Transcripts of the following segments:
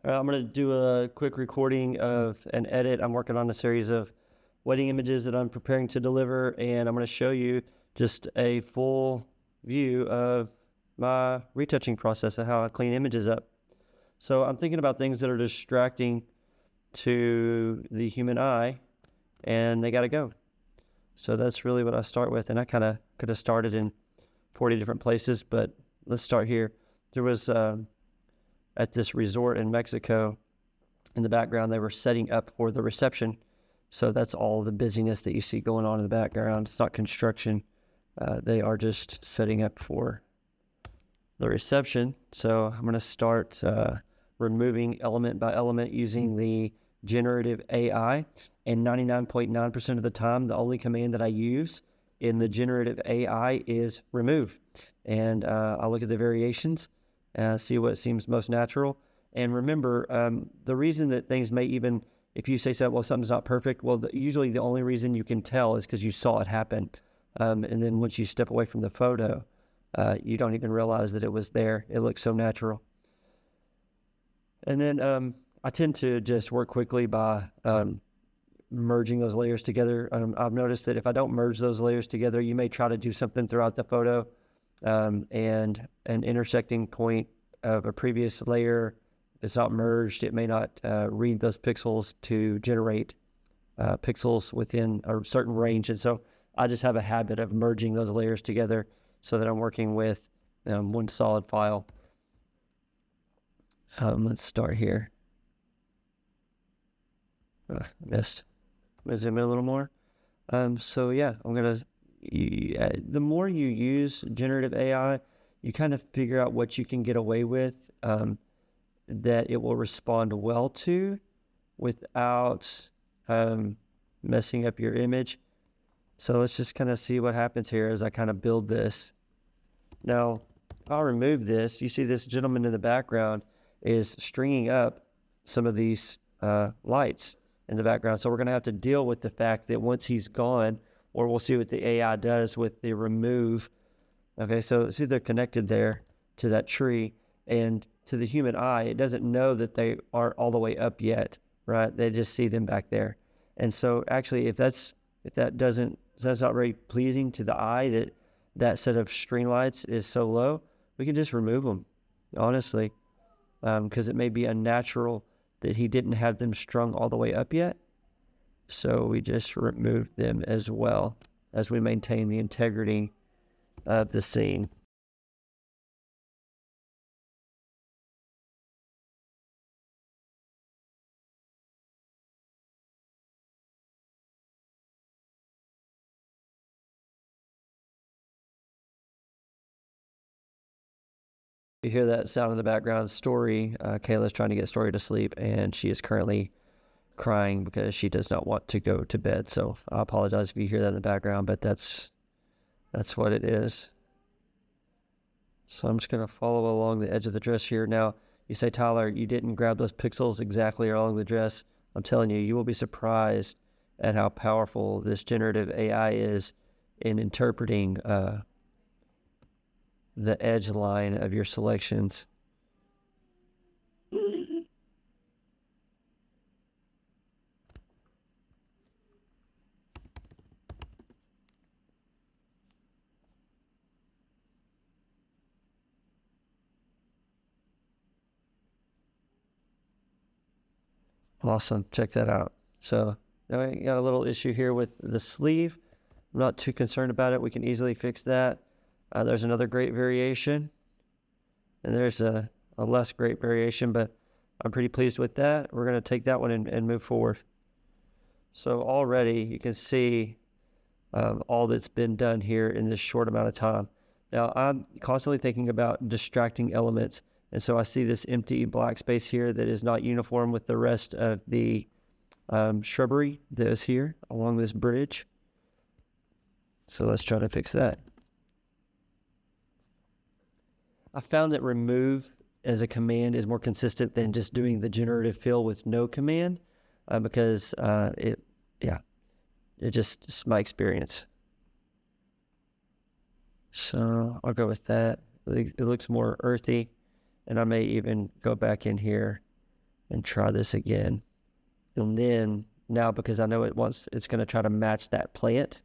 I'm going to do a quick recording of an edit. I'm working on a series of wedding images that I'm preparing to deliver, and I'm going to show you just a full view of my retouching process and how I clean images up. So I'm thinking about things that are distracting to the human eye, and they got to go. So that's really what I start with, and I kind of could have started in 40 different places, but let's start here. There was at this resort in Mexico, in the background, they were setting up for the reception. So that's all the busyness that you see going on in the background. It's not construction. They are just setting up for the reception. So I'm going to start removing element by element using the generative AI. And 99.9% of the time, the only command that I use in the generative AI is remove. And I'll look at the variations, see what seems most natural. And remember, the reason that things may even, if you say, well, something's not perfect, well, usually the only reason you can tell is because you saw it happen. And then once you step away from the photo, you don't even realize that it was there. It looks so natural. And then I tend to just work quickly by merging those layers together. I've noticed that if I don't merge those layers together, you may try to do something throughout the photo, and an intersecting point of a previous layer is not merged. It may not read those pixels to generate pixels within a certain range. And so I just have a habit of merging those layers together so that I'm working with one solid file. Let's start here. Missed. I'm gonna zoom in a little more. So yeah, I'm gonna. The more you use generative AI, you kind of figure out what you can get away with, that it will respond well to, without messing up your image. So let's just kind of see what happens here as I kind of build this. Now, I'll remove this. You see this gentleman in the background is stringing up some of these lights in the background. So we're going to have to deal with the fact that once he's gone, or we'll see what the AI does with the remove. Okay, so see they're connected there to that tree, and to the human eye, it doesn't know that they aren't all the way up yet, right? They just see them back there. And so actually, if that's not very pleasing to the eye, that set of string lights is so low, we can just remove them, honestly, because it may be unnatural that he didn't have them strung all the way up yet. So we just remove them as well as we maintain the integrity of the scene. You hear that sound in the background. Story, Kayla's trying to get Story to sleep, and she is currently crying because she does not want to go to bed. So I apologize if you hear that in the background, but that's what it is. So I'm just going to follow along the edge of the dress here. Now, you say, Tyler, you didn't grab those pixels exactly along the dress. I'm telling you, you will be surprised at how powerful this generative AI is in interpreting the edge line of your selections. Awesome. Check that out. So now we got a little issue here with the sleeve. I'm not too concerned about it. We can easily fix that. There's another great variation, and there's a less great variation, but I'm pretty pleased with that. We're going to take that one and move forward. So already you can see all that's been done here in this short amount of time. Now I'm constantly thinking about distracting elements, and so I see this empty black space here that is not uniform with the rest of the shrubbery that is here along this bridge. So let's try to fix that. I found that remove as a command is more consistent than just doing the generative fill with no command, because it's my experience. So I'll go with that. It looks more earthy, and I may even go back in here and try this again. And then now, because I know it's going to try to match that plant,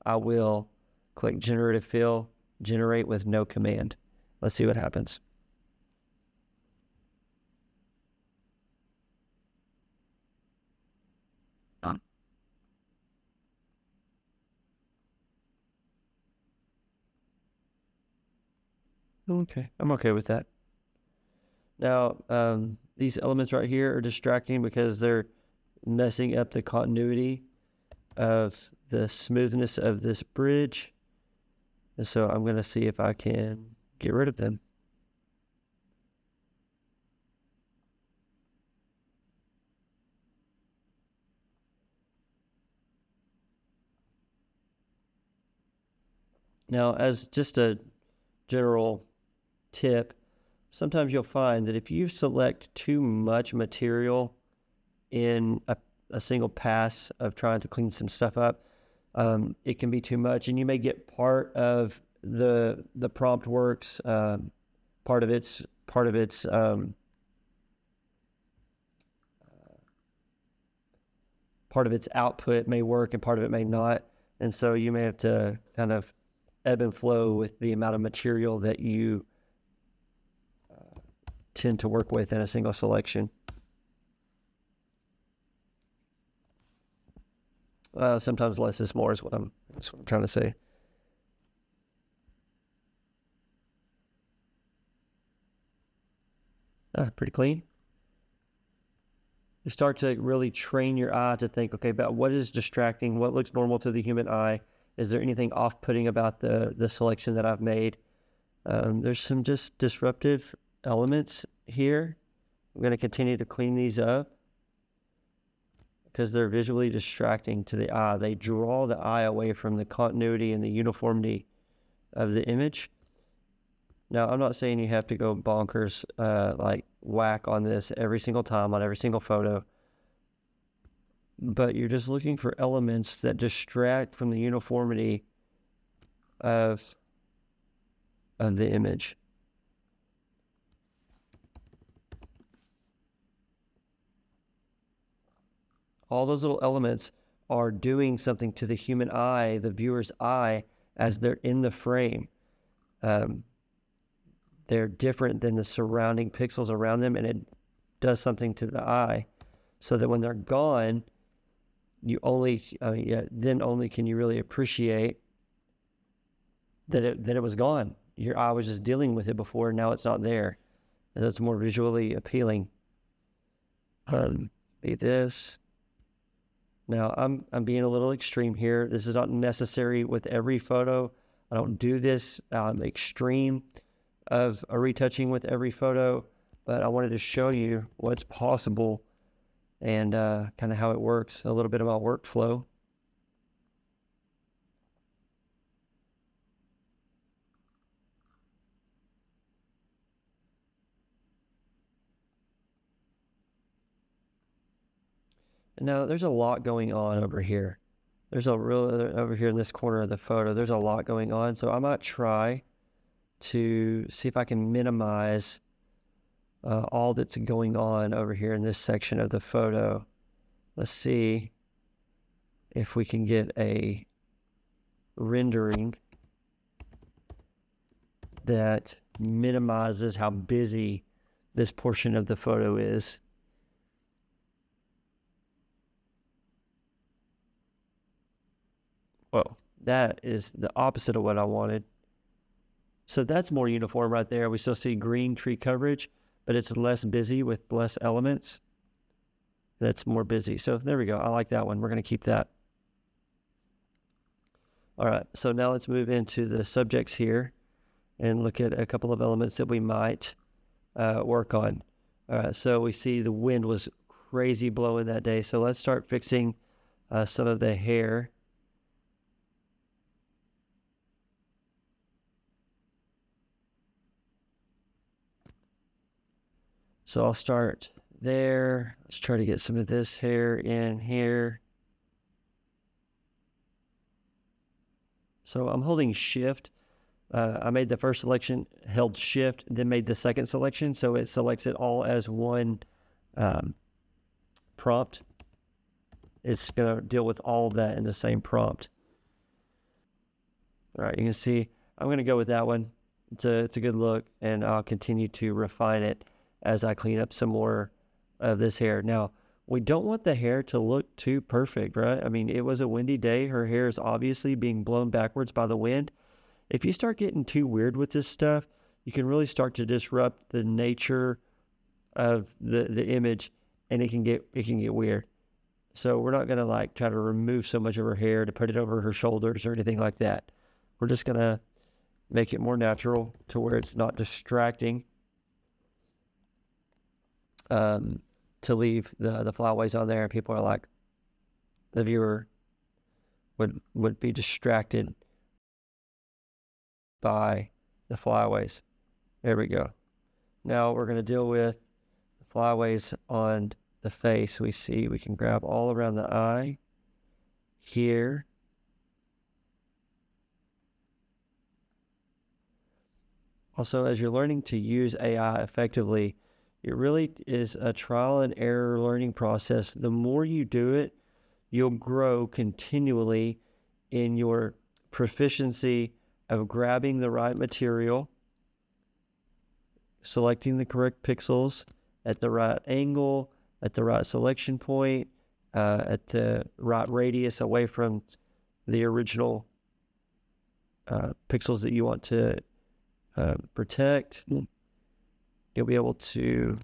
I will click Generative Fill, Generate with no command. Let's see what happens. Okay, I'm okay with that. Now, these elements right here are distracting because they're messing up the continuity of the smoothness of this bridge. And so I'm going to see if I can get rid of them. Now, as just a general tip, sometimes you'll find that if you select too much material in a single pass of trying to clean some stuff up, it can be too much, and you may get part of the prompt works, part of its output may work and part of it may not, and so you may have to kind of ebb and flow with the amount of material that you tend to work with in a single selection. Sometimes less is more is what I'm trying to say. Pretty clean. You start to really train your eye to think, okay, about what is distracting, what looks normal to the human eye. Is there anything off-putting about the selection that I've made? There's some just disruptive elements here. I'm going to continue to clean these up because they're visually distracting to the eye. They draw the eye away from the continuity and the uniformity of the image. Now, I'm not saying you have to go bonkers, like whack on this every single time on every single photo, but you're just looking for elements that distract from the uniformity of the image. All those little elements are doing something to the human eye, the viewer's eye, as they're in the frame. They're different than the surrounding pixels around them, and it does something to the eye, so that when they're gone, then only can you really appreciate that it was gone. Your eye was just dealing with it before, and now it's not there, and it's more visually appealing. Be this. Now I'm being a little extreme here. This is not necessary with every photo. I don't do this extreme of a retouching with every photo, but I wanted to show you what's possible and kind of how it works, a little bit of my workflow. Now, there's a lot going on over here. Over here in this corner of the photo, there's a lot going on. So I might try to see if I can minimize all that's going on over here in this section of the photo. Let's see if we can get a rendering that minimizes how busy this portion of the photo is. Well, that is the opposite of what I wanted. So that's more uniform right there. We still see green tree coverage, but it's less busy with less elements. That's more busy. So there we go. I like that one. We're going to keep that. All right. So now let's move into the subjects here and look at a couple of elements that we might work on. All right. So we see the wind was crazy blowing that day. So let's start fixing some of the hair. So I'll start there. Let's try to get some of this hair in here. So I'm holding shift. I made the first selection, held shift, then made the second selection. So it selects it all as one prompt. It's going to deal with all of that in the same prompt. All right, you can see I'm going to go with that one. It's a good look, and I'll continue to refine it as I clean up some more of this hair. Now, we don't want the hair to look too perfect, right? I mean, it was a windy day. Her hair is obviously being blown backwards by the wind. If you start getting too weird with this stuff, you can really start to disrupt the nature of the image, and it can get weird. So we're not going to like try to remove so much of her hair to put it over her shoulders or anything like that. We're just going to make it more natural to where it's not distracting to leave the flyaways on there. And people are like, the viewer would be distracted by the flyaways. There we go. Now we're going to deal with the flyaways on the face. We can grab all around the eye here. Also, as you're learning to use AI effectively, it really is a trial and error learning process. The more you do it, you'll grow continually in your proficiency of grabbing the right material, selecting the correct pixels at the right angle, at the right selection point, at the right radius away from the original pixels that you want to protect. You'll be able to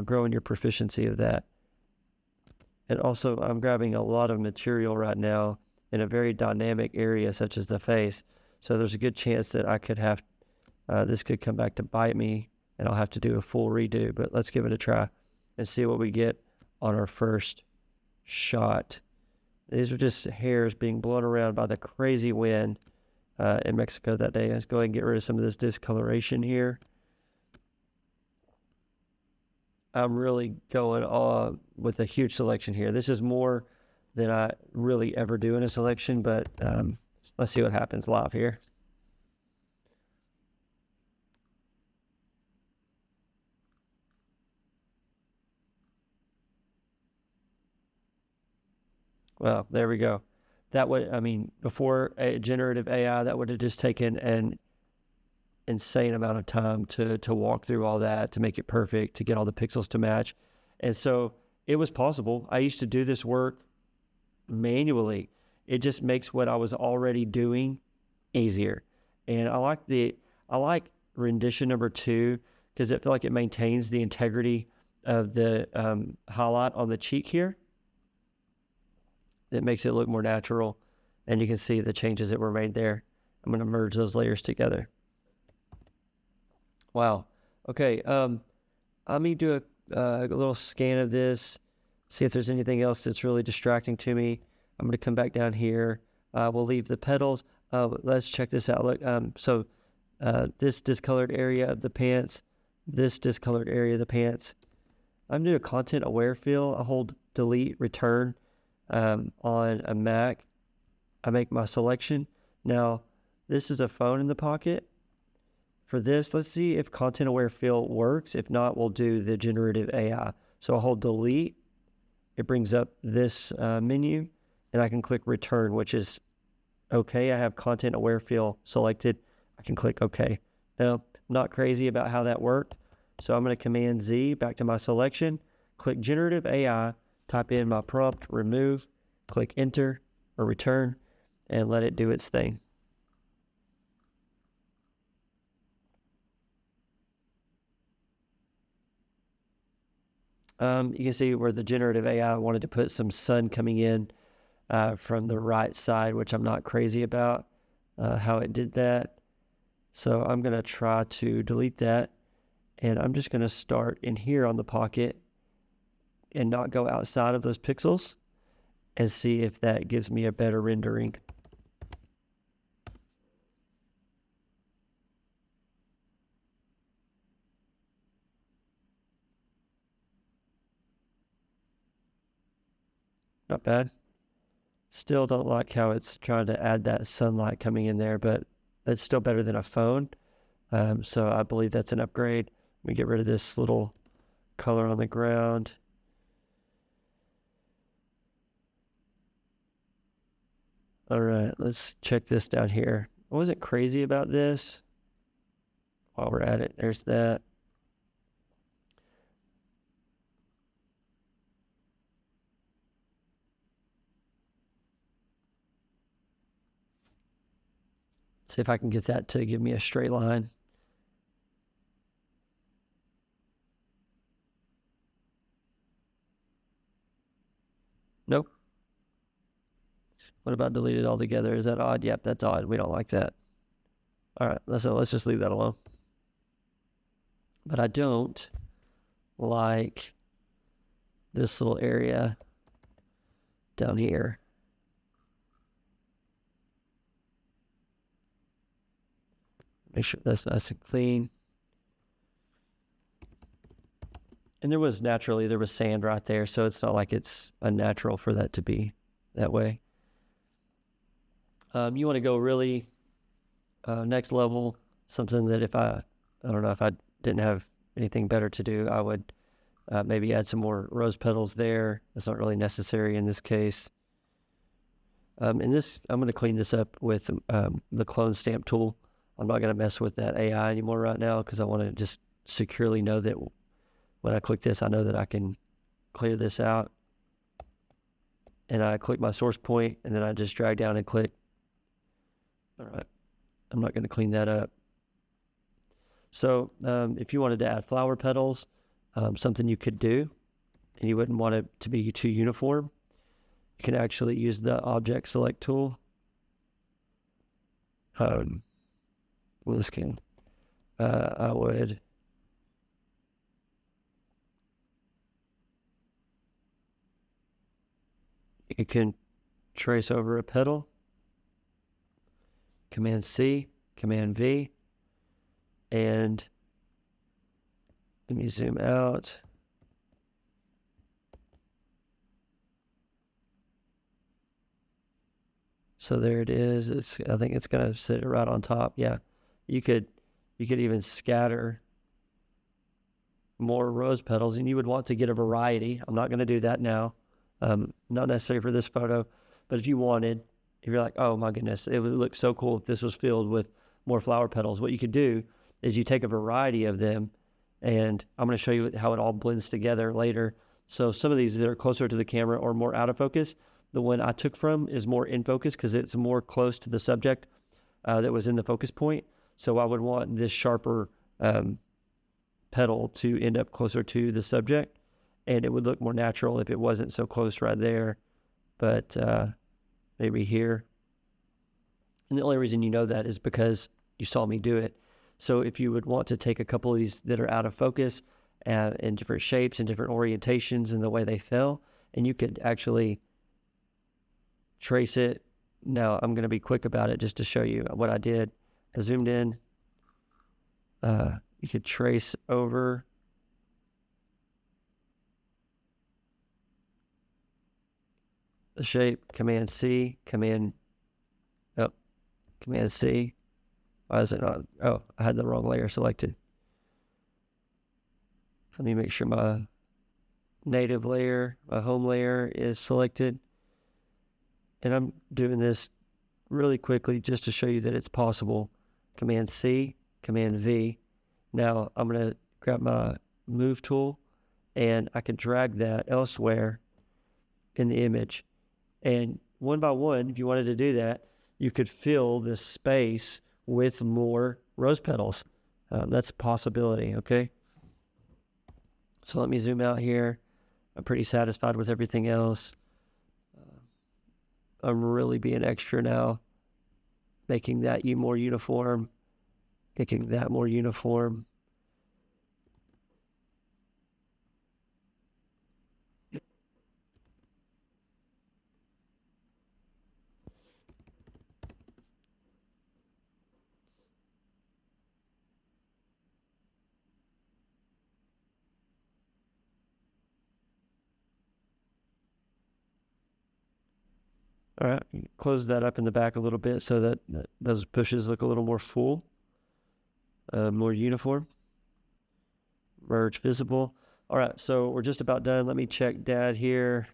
grow in your proficiency of that. And also, I'm grabbing a lot of material right now in a very dynamic area such as the face. So there's a good chance that I could have, this could come back to bite me and I'll have to do a full redo. But let's give it a try and see what we get on our first shot. These are just hairs being blown around by the crazy wind in Mexico that day. Let's go ahead and get rid of some of this discoloration here. I'm really going on with a huge selection here. This is more than I really ever do in a selection, but let's see what happens live here. Well, there we go. That would, I mean, before a generative AI, that would have just taken an insane amount of time to walk through all that, to make it perfect, to get all the pixels to match. And so it was possible. I used to do this work manually. It just makes what I was already doing easier. And I like rendition number 2 because I feel like it maintains the integrity of the highlight on the cheek here. It makes it look more natural, and you can see the changes that were made there. I'm going to merge those layers together. Wow. Okay. Let me do a little scan of this, see if there's anything else that's really distracting to me. I'm going to come back down here. We'll leave the petals. Let's check this out. Look, so this discolored area of the pants, this discolored area of the pants. I'm doing a content aware fill. I hold delete return on a Mac. I make my selection. Now, this is a phone in the pocket. For this, let's see if content aware fill works. If not, we'll do the generative AI. So I'll hold delete. It brings up this menu, and I can click return, which is okay. I have content aware fill selected. I can click okay. Now, I'm not crazy about how that worked. So I'm going to Command Z back to my selection, click generative AI, type in my prompt, remove, click enter or return, and let it do its thing. You can see where the generative AI wanted to put some sun coming in from the right side, which I'm not crazy about how it did that. So I'm going to try to delete that, and I'm just going to start in here on the pocket and not go outside of those pixels and see if that gives me a better rendering. Not bad. Still don't like how it's trying to add that sunlight coming in there, but it's still better than a phone. So I believe that's an upgrade. Let me get rid of this little color on the ground. All right, let's check this down here. I wasn't crazy about this. While we're at it, there's that. See if I can get that to give me a straight line. Nope. What about delete it altogether? Is that odd? Yep, that's odd. We don't like that. All right, let's just leave that alone. But I don't like this little area down here. Make sure that's nice and clean. And there was sand right there, so it's not like it's unnatural for that to be that way. You want to go really next level, something that if I don't know, if I didn't have anything better to do, I would maybe add some more rose petals there. That's not really necessary in this case. I'm going to clean this up with the clone stamp tool. I'm not going to mess with that AI anymore right now because I want to just securely know that when I click this, I know that I can clear this out. And I click my source point, and then I just drag down and click. All right, I'm not going to clean that up. So if you wanted to add flower petals, something you could do, and you wouldn't want it to be too uniform, you can actually use the object select tool. Well, this can. I would. You can trace over a petal. Command C, Command V, and let me zoom out. So there it is. I think it's gonna sit right on top. Yeah, you could even scatter more rose petals, and you would want to get a variety. I'm not going to do that now. Not necessary for this photo, but if you wanted, if you're like, oh my goodness, it would look so cool if this was filled with more flower petals. What you could do is you take a variety of them, and I'm going to show you how it all blends together later. So some of these that are closer to the camera or more out of focus, the one I took from is more in focus because it's more close to the subject that was in the focus point. So I would want this sharper petal to end up closer to the subject, and it would look more natural if it wasn't so close right there, but maybe here. And the only reason you know that is because you saw me do it. So if you would want to take a couple of these that are out of focus in different shapes and different orientations and the way they fell, and you could actually trace it. Now I'm going to be quick about it just to show you what I did. I zoomed in. You could trace over the shape, Command C, Command C. Why is it not? Oh, I had the wrong layer selected. Let me make sure my native layer, my home layer is selected. And I'm doing this really quickly just to show you that it's possible. Command C, Command V. Now I'm going to grab my move tool, and I can drag that elsewhere in the image. And one by one, if you wanted to do that, you could fill this space with more rose petals. That's a possibility, okay? So let me zoom out here. I'm pretty satisfied with everything else. I'm really being extra now, making that more uniform, making that more uniform. All right, close that up in the back a little bit so that those bushes look a little more full, more uniform. Merge visible. All right, so we're just about done. Let me check Dad here.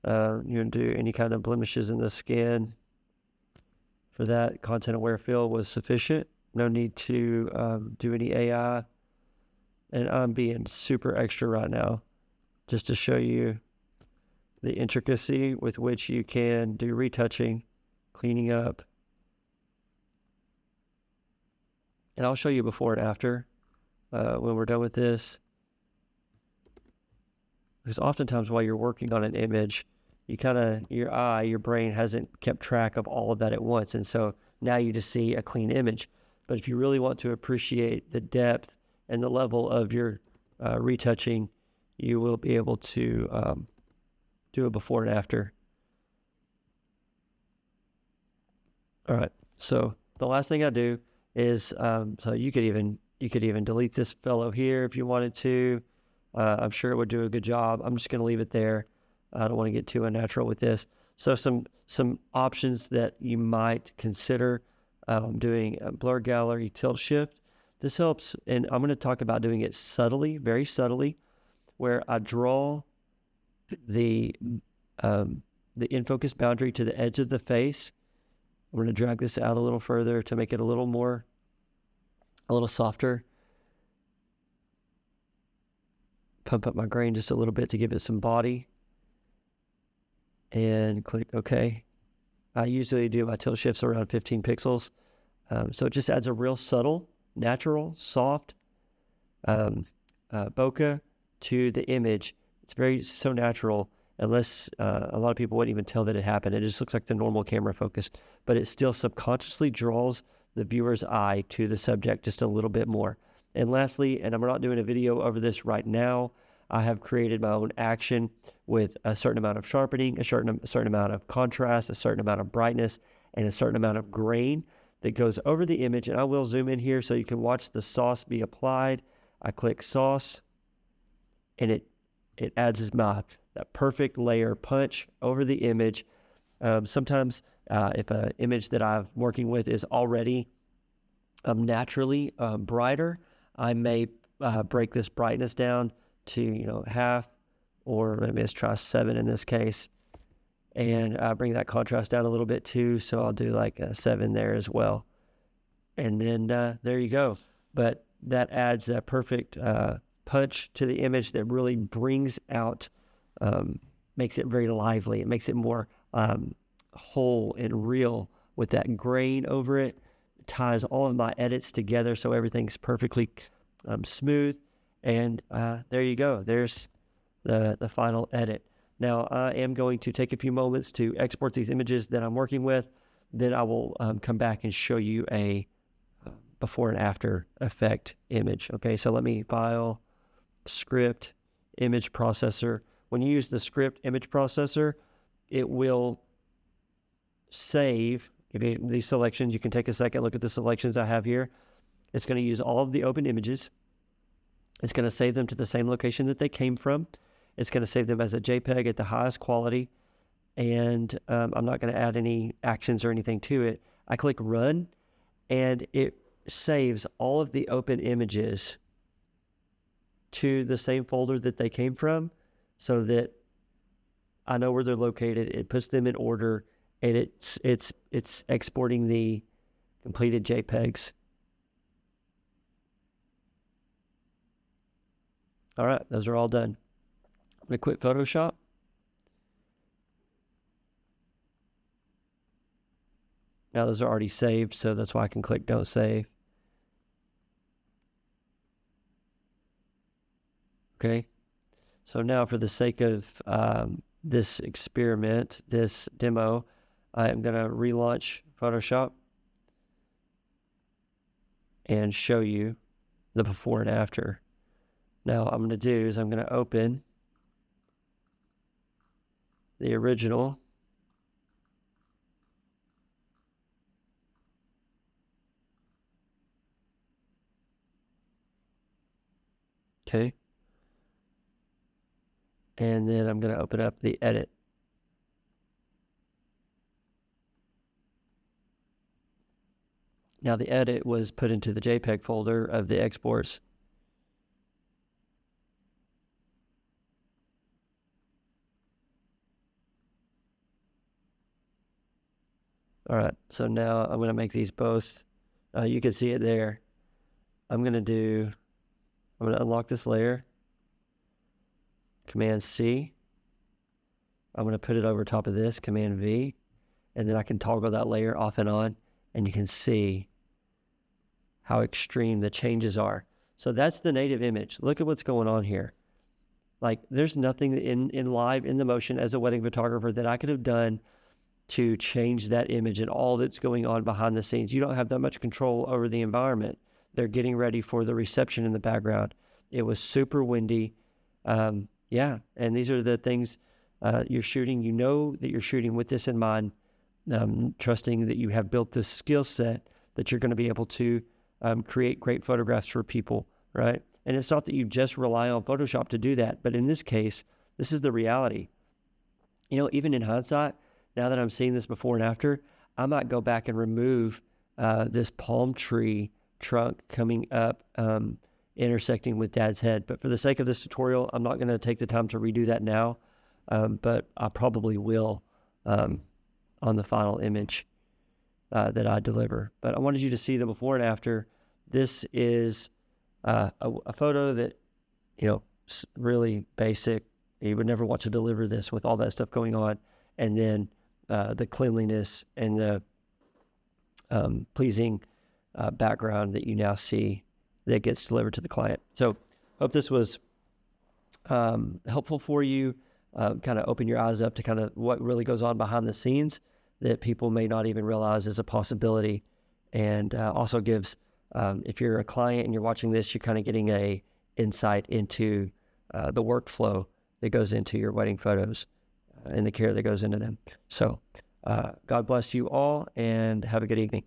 You can do any kind of blemishes in the skin. for that content aware fill was sufficient. No need to do any AI. And I'm being super extra right now just to show you the intricacy with which you can do retouching, cleaning up. And I'll show you before and after when we're done with this. Because oftentimes while you're working on an image, your brain hasn't kept track of all of that at once. And so now you just see a clean image. But if you really want to appreciate the depth and the level of your retouching, you will be able to do a before and after. All right. So the last thing I do is, so you could even delete this fellow here if you wanted to. I'm sure it would do a good job. I'm just going to leave it there. I don't want to get too unnatural with this. So some options that you might consider doing a blur gallery tilt shift. This helps, and I'm going to talk about doing it subtly, very subtly, where I draw the in focus boundary to the edge of the face. I'm going to drag this out a little further to make it a little softer. Pump up my grain just a little bit to give it some body. And click OK. I usually do my tilt shifts around 15 pixels. So it just adds a real subtle, natural, soft bokeh to the image. It's so natural, unless a lot of people wouldn't even tell that it happened. It just looks like the normal camera focus, but it still subconsciously draws the viewer's eye to the subject just a little bit more. And lastly, and I'm not doing a video over this right now, I have created my own action with a certain amount of sharpening, a certain amount of contrast, a certain amount of brightness, and a certain amount of grain that goes over the image. And I will zoom in here so you can watch the sauce be applied. I click sauce, and it adds that perfect layer punch over the image. Sometimes if an image that I'm working with is already naturally brighter, I may break this brightness down to half, or maybe let's try 7 in this case, and bring that contrast down a little bit too. So I'll do like a 7 there as well, and then there you go. But that adds that perfect punch to the image that really brings out, makes it very lively. It makes it more whole and real with that grain over it. Ties all of my edits together so everything's perfectly smooth. And there you go. There's the final edit. Now I am going to take a few moments to export these images that I'm working with. Then I will come back and show you a before and after effect image. Okay, so let me file, script, image processor. When you use the script image processor, it will save these selections. You can take a second, look at the selections I have here. It's going to use all of the open images. It's going to save them to the same location that they came from. It's going to save them as a JPEG at the highest quality. And I'm not going to add any actions or anything to it. I click run, and it saves all of the open images to the same folder that they came from, so that I know where they're located. It puts them in order, and it's exporting the completed JPEGs. All right, those are all done. I'm going to quit Photoshop. Now those are already saved, so that's why I can click Don't Save. Okay, so now for the sake of this experiment, this demo, I am going to relaunch Photoshop and show you the before and after. Now what I'm going to do is I'm going to open the original. Okay. And then I'm going to open up the edit. Now the edit was put into the JPEG folder of the exports. All right, so now I'm going to make these both. You can see it there. I'm going to unlock this layer, Command C. I'm going to put it over top of this, Command V, and then I can toggle that layer off and on, and you can see how extreme the changes are. So that's the native image. Look at what's going on here. Like, there's nothing in live, in the motion as a wedding photographer that I could have done to change that image and all that's going on behind the scenes. You don't have that much control over the environment. They're getting ready for the reception in the background. It was super windy. Yeah, and these are the things you're shooting. You know that you're shooting with this in mind, trusting that you have built this skill set that you're going to be able to create great photographs for people, right? And it's not that you just rely on Photoshop to do that, but in this case, this is the reality. You know, even in hindsight, now that I'm seeing this before and after, I might go back and remove this palm tree trunk coming up, intersecting with Dad's head. But for the sake of this tutorial, I'm not going to take the time to redo that now, but I probably will on the final image that I deliver. But I wanted you to see the before and after. This is a photo that, you know, really basic. You would never want to deliver this with all that stuff going on. And then the cleanliness and the pleasing background that you now see that gets delivered to the client. So hope this was helpful for you, kind of open your eyes up to kind of what really goes on behind the scenes that people may not even realize is a possibility, and also gives, if you're a client and you're watching this, you're kind of getting a insight into the workflow that goes into your wedding photos and the care that goes into them. So God bless you all, and have a good evening.